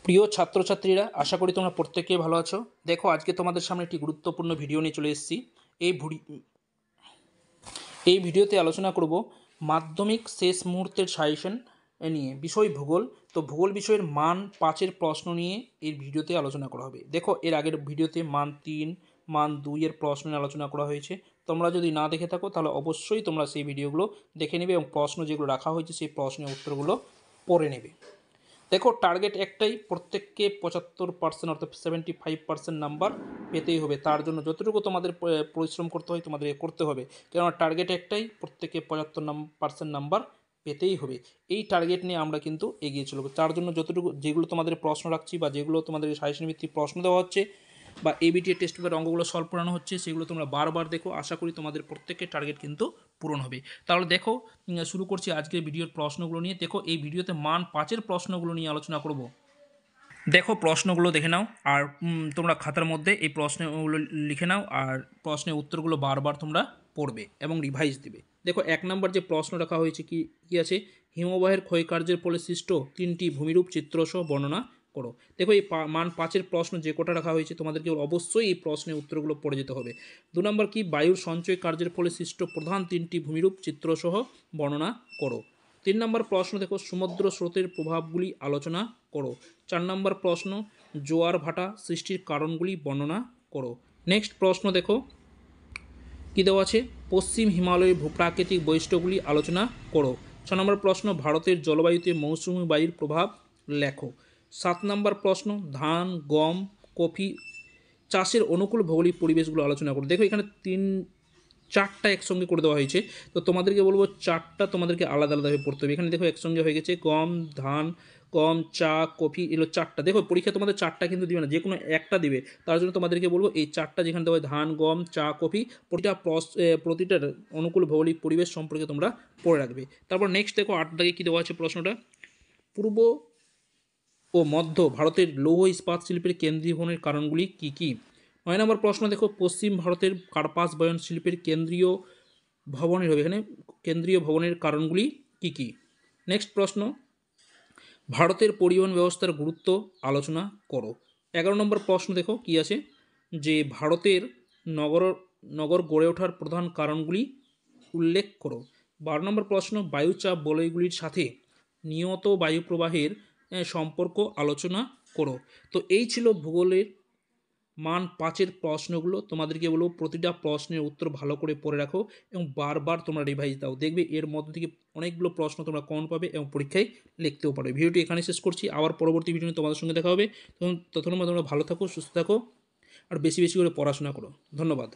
প্রিয় ছাত্রছাত্রীরা, আশা করি তোমরা প্রত্যেকেই ভালো আছো। দেখো, আজকে তোমাদের সামনে একটি গুরুত্বপূর্ণ ভিডিও নিয়ে চলে এসেছি। এই ভিডিওতে আলোচনা করব মাধ্যমিক শেষ মুহূর্তের সাজেশন নিয়ে, বিষয় ভূগোল। তো ভূগোল বিষয়ের মান 5-এর প্রশ্ন নিয়ে এই ভিডিওতে আলোচনা করা হবে। দেখো, এর আগের ভিডিওতে মান 3, মান 2-এর প্রশ্ন নিয়ে আলোচনা করা হয়েছে। তোমরা যদি না দেখে থাকো তাহলে অবশ্যই তোমরা সেই ভিডিওগুলো দেখে নেবে এবং প্রশ্ন যেগুলো রাখা হয়েছে সেই প্রশ্নের উত্তরগুলো পড়ে নেবে। দেখো, টার্গেট একটাই, প্রত্যেককে 75% অর্থাৎ 75% নাম্বার পেতেই হবে। তার জন্য যতটুকু তোমাদের পরিশ্রম করতে হয় তোমাদের করতে হবে, কেননা টার্গেট একটাই, প্রত্যেককে 75% নাম্বার পেতেই হবে। এই টার্গেট নিয়ে আমরা কিন্তু এগিয়ে চলবো। তার জন্য যতটুকু যেগুলো তোমাদের প্রশ্ন রাখছি বা যেগুলো তোমাদের সাজেশন ভিত্তিক প্রশ্ন দেওয়া হচ্ছে বা এবিটিএ টেক্সট পেপারের অঙ্কগুলো সলভ করানো হচ্ছে, সেগুলো তোমরা বারবার দেখো। আশা করি তোমাদের প্রত্যেকের টার্গেট কিন্তু পূরণ হবে। তাহলে দেখো, শুরু করছি আজকের ভিডিওর প্রশ্নগুলো নিয়ে। দেখো, এই ভিডিওতে মান 5-এর প্রশ্নগুলো নিয়ে আলোচনা করব। দেখো, প্রশ্নগুলো দেখে নাও আর তোমরা খাতার মধ্যে এই প্রশ্নগুলো লিখে নাও আর প্রশ্নের উত্তরগুলো বারবার তোমরা পড়বে এবং রিভাইজ দেবে। দেখো, 1 নম্বর যে প্রশ্ন রাখা হয়েছে কি আছে, হিমবাহের ক্ষয়কার্যের ফলে সৃষ্ট 3টি ভূমিরূপ চিত্রসহ বর্ণনা করো। দেখো, এই মান 5-এর প্রশ্ন যে কোটা রাখা হয়েছে তোমাদেরকে অবশ্যই এই প্রশ্নের উত্তরগুলো পড়ে যেতে হবে। 2 নম্বর কি, বায়ুর সঞ্চয় কার্যের ফলে সৃষ্ট প্রধান 3টি ভূমিরূপ চিত্রসহ বর্ণনা করো। 3 নম্বর প্রশ্ন দেখো, সমুদ্র স্রোতের প্রভাবগুলি আলোচনা করো। 4 নম্বর প্রশ্ন, জোয়ার ভাটা সৃষ্টির কারণগুলি বর্ণনা করো। নেক্সট প্রশ্ন দেখো কি দেওয়া আছে, পশ্চিম হিমালয়ের ভূপ্রাকৃতিক বৈশিষ্ট্যগুলি আলোচনা করো। 6 নম্বর প্রশ্ন, ভারতের জলবায়ুতে মৌসুমী বায়ুর প্রভাব লেখো। 7 নম্বর প্রশ্ন, ধান, গম, কফি চাষের অনুকূল ভৌগোলিক পরিবেশগুলো আলোচনা করো। দেখো, এখানে 4টা একসঙ্গে করে দেওয়া হয়েছে, তো তোমাদেরকে বলবো 4টা তোমাদেরকে আলাদা আলাদাভাবে পড়তে হবে। এখানে দেখো একসঙ্গে হয়ে গেছে গম, ধান, গম, চা, কফি, এগুলো 4টা। দেখো, পরীক্ষা তোমাদের 4টা কিন্তু দিবে না, যে কোনো একটা দিবে। তার জন্য তোমাদেরকে বলবো এই 4টা যেখানে দেওয়া হয় ধান, গম, চা, কফি, প্রতিটার অনুকূল ভৌগোলিক পরিবেশ সম্পর্কে তোমরা পড়ে রাখবে। তারপর নেক্সট দেখো 8 দাগে কী দেওয়া আছে প্রশ্নটা, পূর্ব ও মধ্য ভারতের লৌহ ইস্পাত শিল্পের কেন্দ্রীভবনের কারণগুলি কী কী। 9 নম্বর প্রশ্ন দেখো, পশ্চিম ভারতের কার্পাস বয়ন শিল্পের কেন্দ্রীয় ভবনের হবে, এখানে কেন্দ্রীয় ভবনের কারণগুলি কী কী। নেক্সট প্রশ্ন, ভারতের পরিবহন ব্যবস্থার গুরুত্ব আলোচনা করো। 11 নম্বর প্রশ্ন দেখো কি আছে, যে ভারতের নগর নগর গড়ে ওঠার প্রধান কারণগুলি উল্লেখ করো। 12 নম্বর প্রশ্ন, বায়ুচাপ বলয়গুলির সাথে নিয়ত বায়ুপ্রবাহের সম্পর্ক আলোচনা করো। তো এই ছিল ভূগোলের মান 5-এর প্রশ্নগুলো। তোমাদেরকে বলবো প্রতিটা প্রশ্নের উত্তর ভালো করে পড়ে রাখো এবং বারবার তোমরা রিভাইজ দাও। দেখবে এর মধ্যে থেকে অনেকগুলো প্রশ্ন তোমরা কমন পাবে এবং পরীক্ষায় লিখতেও পারবে। ভিডিওটি এখানে শেষ করছি, আবার পরবর্তী ভিডিও তোমাদের সঙ্গে দেখা হবে। ততক্ষণ তোমরা ভালো থাকো, সুস্থ থাকো আর বেশি বেশি করে পড়াশোনা করো। ধন্যবাদ।